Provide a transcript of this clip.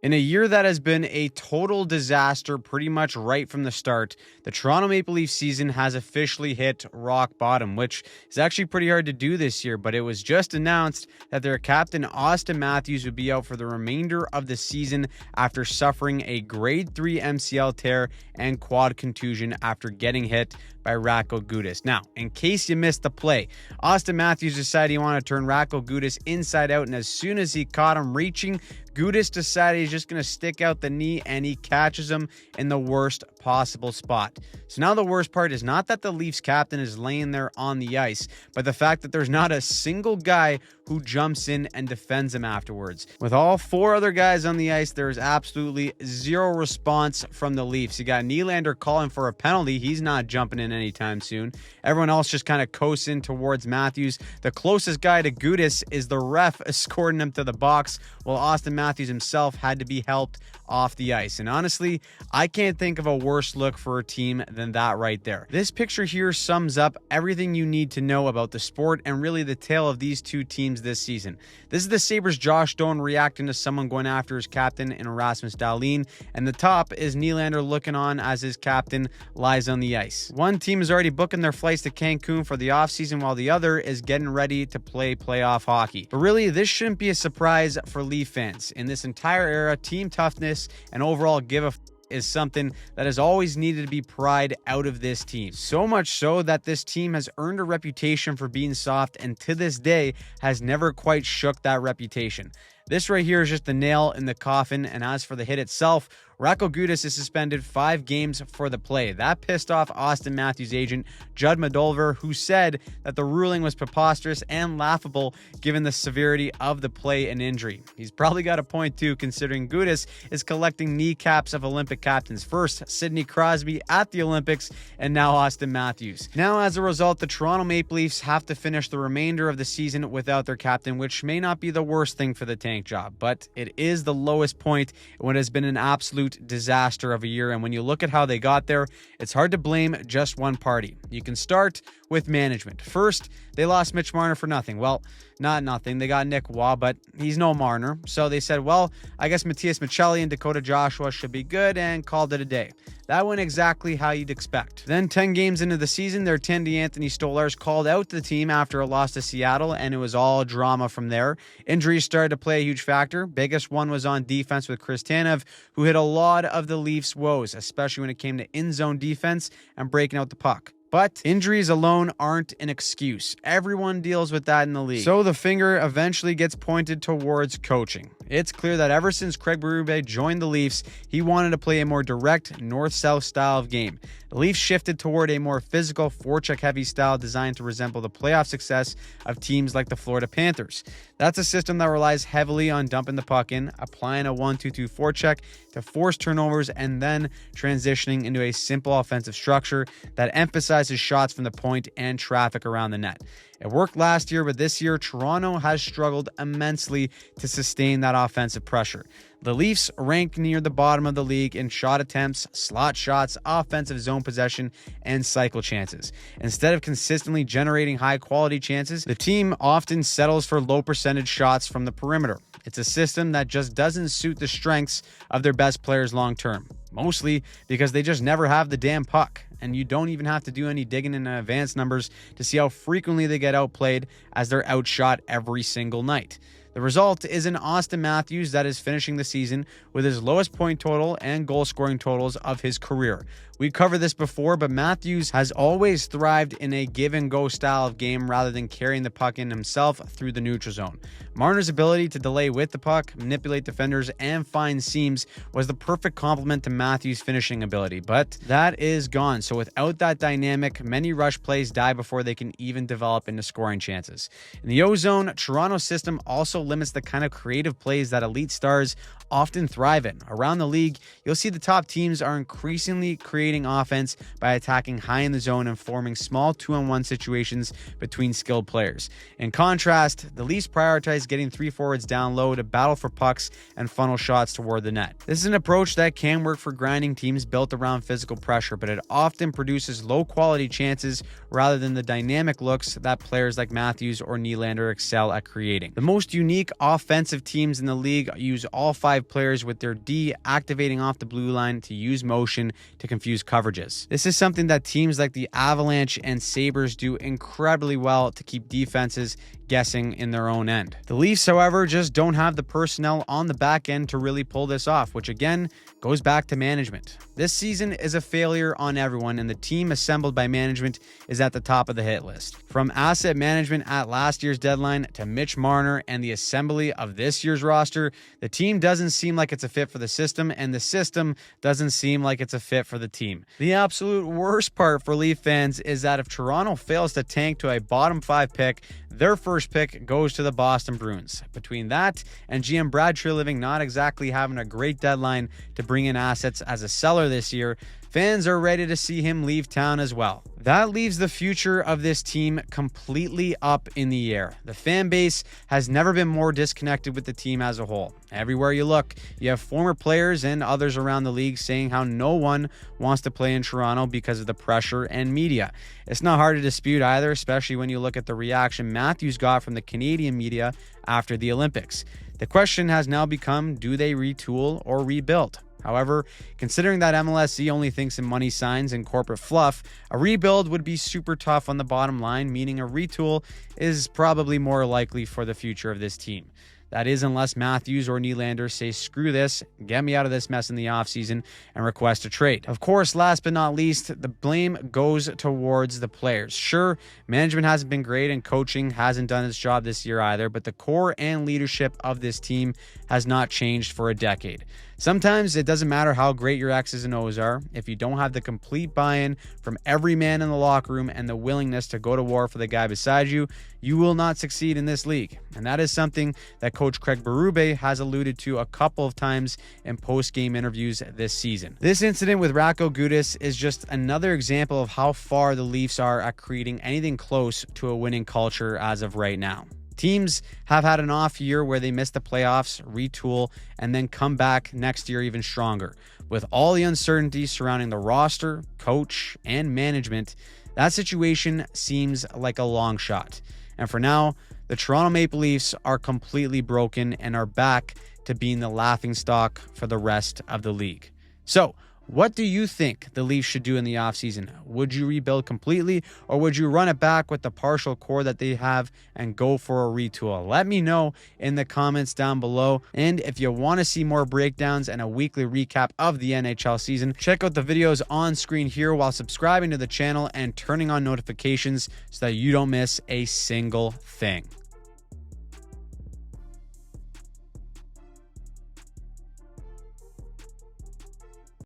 In a year that has been a total disaster pretty much right from the start, the Toronto Maple Leafs season has officially hit rock bottom, which is actually pretty hard to do this year, but it was just announced that their captain Auston Matthews would be out for the remainder of the season after suffering a grade 3 MCL tear and quad contusion after getting hit by Radko Gudas. Now, in case you missed the play, Auston Matthews decided he wanted to turn Radko Gudas inside out, and as soon as he caught him reaching, Gudas decided he's just going to stick out the knee, and he catches him in the worst possible spot. So now the worst part is not that the Leafs captain is laying there on the ice, but the fact that there's not a single guy who jumps in and defends him afterwards. With all four other guys on the ice, there's absolutely zero response from the Leafs. You got Nylander calling for a penalty. He's not jumping in anytime soon. Everyone else just kind of coasting towards Matthews. The closest guy to Gudas is the ref escorting him to the box, while Auston Matthews himself had to be helped off the ice. And honestly, I can't think of a worse look for a team than that right there. This picture here sums up everything you need to know about the sport and really the tale of these two teams this season. This is the Sabres' Josh Doan reacting to someone going after his captain in Rasmus Dahlin, and the top is Nylander looking on as his captain lies on the ice. One team is already booking their flights to Cancun for the offseason, while the other is getting ready to play playoff hockey. But really, this shouldn't be a surprise for Leaf fans. In this entire era, team toughness and overall give a is something that has always needed to be pried out of this team. So much so that this team has earned a reputation for being soft, and to this day has never quite shook that reputation. This right here is just the nail in the coffin, and as for the hit itself, Radko Gudas is suspended 5 games for the play. That pissed off Auston Matthews' agent, Judd Moldolver, who said that the ruling was preposterous and laughable given the severity of the play and injury. He's probably got a point too, considering Gudas is collecting kneecaps of Olympic captains. First, Sidney Crosby at the Olympics, and now Auston Matthews. Now, as a result, the Toronto Maple Leafs have to finish the remainder of the season without their captain, which may not be the worst thing for the tank job, but it is the lowest point in what has been an absolute disaster of a year. And when you look at how they got there, it's hard to blame just one party. You can start with management. First, they lost Mitch Marner for nothing. Well, not nothing. They got Nick Waugh, but he's no Marner. So they said, well, I guess Matthias Michelli and Dakota Joshua should be good, and called it a day. That went exactly how you'd expect. Then 10 games into the season, their 10 Anthony Stolarz called out the team after a loss to Seattle, and it was all drama from there. Injuries started to play a huge factor. Biggest one was on defense with Chris Tanev, who hit a lot of the Leafs' woes, especially when it came to in-zone defense and breaking out the puck. But injuries alone aren't an excuse. Everyone deals with that in the league. So the finger eventually gets pointed towards coaching. It's clear that ever since Craig Berube joined the Leafs, he wanted to play a more direct north-south style of game. The Leafs shifted toward a more physical, forecheck-heavy style designed to resemble the playoff success of teams like the Florida Panthers. That's a system that relies heavily on dumping the puck in, applying a 1-2-2 forecheck to force turnovers, and then transitioning into a simple offensive structure that emphasizes shots from the point and traffic around the net. It worked last year, but this year, Toronto has struggled immensely to sustain that offensive pressure. The Leafs rank near the bottom of the league in shot attempts, slot shots, offensive zone possession, and cycle chances. Instead of consistently generating high-quality chances, the team often settles for low percentage shots from the perimeter. It's a system that just doesn't suit the strengths of their best players long-term, mostly because they just never have the damn puck. And you don't even have to do any digging in advanced numbers to see how frequently they get outplayed, as they're outshot every single night. The result is an Auston Matthews that is finishing the season with his lowest point total and goal scoring totals of his career. We covered this before, but Matthews has always thrived in a give and go style of game rather than carrying the puck in himself through the neutral zone. Marner's ability to delay with the puck, manipulate defenders, and find seams was the perfect complement to Matthews' finishing ability, but that is gone. So without that dynamic, many rush plays die before they can even develop into scoring chances. In the O-zone, Toronto's system also limits the kind of creative plays that elite stars often thrive in. Around the league, you'll see the top teams are increasingly creating offense by attacking high in the zone and forming small 2-on-1 situations between skilled players. In contrast, the Leafs prioritize getting 3 forwards down low to battle for pucks and funnel shots toward the net. This is an approach that can work for grinding teams built around physical pressure, but it often produces low-quality chances rather than the dynamic looks that players like Matthews or Nylander excel at creating. The most unique unique offensive teams in the league use all 5 players with their D activating off the blue line to use motion to confuse coverages. This is something that teams like the Avalanche and Sabres do incredibly well to keep defenses guessing in their own end. The Leafs, however, just don't have the personnel on the back end to really pull this off, which again goes back to management. This season is a failure on everyone, and the team assembled by management is at the top of the hit list. From asset management at last year's deadline to Mitch Marner and the assembly of this year's roster, the team doesn't seem like it's a fit for the system, and the system doesn't seem like it's a fit for the team. The absolute worst part for Leaf fans is that if Toronto fails to tank to a bottom 5 pick, their first pick goes to the Boston Bruins. Between that and GM Brad Treliving not exactly having a great deadline to bring in assets as a seller this year, fans are ready to see him leave town as well. That leaves the future of this team completely up in the air. The fan base has never been more disconnected with the team as a whole. Everywhere you look, you have former players and others around the league saying how no one wants to play in Toronto because of the pressure and media. It's not hard to dispute either, especially when you look at the reaction Matthews got from the Canadian media after the Olympics. The question has now become, do they retool or rebuild? However, considering that MLSE only thinks in money signs and corporate fluff, a rebuild would be super tough on the bottom line, meaning a retool is probably more likely for the future of this team. That is, unless Matthews or Nylander say, screw this, get me out of this mess in the offseason, and request a trade. Of course, last but not least, the blame goes towards the players. Sure, management hasn't been great and coaching hasn't done its job this year either, but the core and leadership of this team has not changed for a decade. Sometimes it doesn't matter how great your X's and O's are. If you don't have the complete buy-in from every man in the locker room and the willingness to go to war for the guy beside you, you will not succeed in this league. And that is something that Coach Craig Berube has alluded to a couple of times in post-game interviews this season. This incident with Radko Gudas is just another example of how far the Leafs are at creating anything close to a winning culture as of right now. Teams have had an off year where they miss the playoffs, retool, and then come back next year even stronger. With all the uncertainty surrounding the roster, coach, and management, that situation seems like a long shot. And for now, the Toronto Maple Leafs are completely broken and are back to being the laughingstock for the rest of the league. So, what do you think the Leafs should do in the offseason? Would you rebuild completely, or would you run it back with the partial core that they have and go for a retool? Let me know in the comments down below. And if you want to see more breakdowns and a weekly recap of the NHL season, check out the videos on screen here while subscribing to the channel and turning on notifications so that you don't miss a single thing.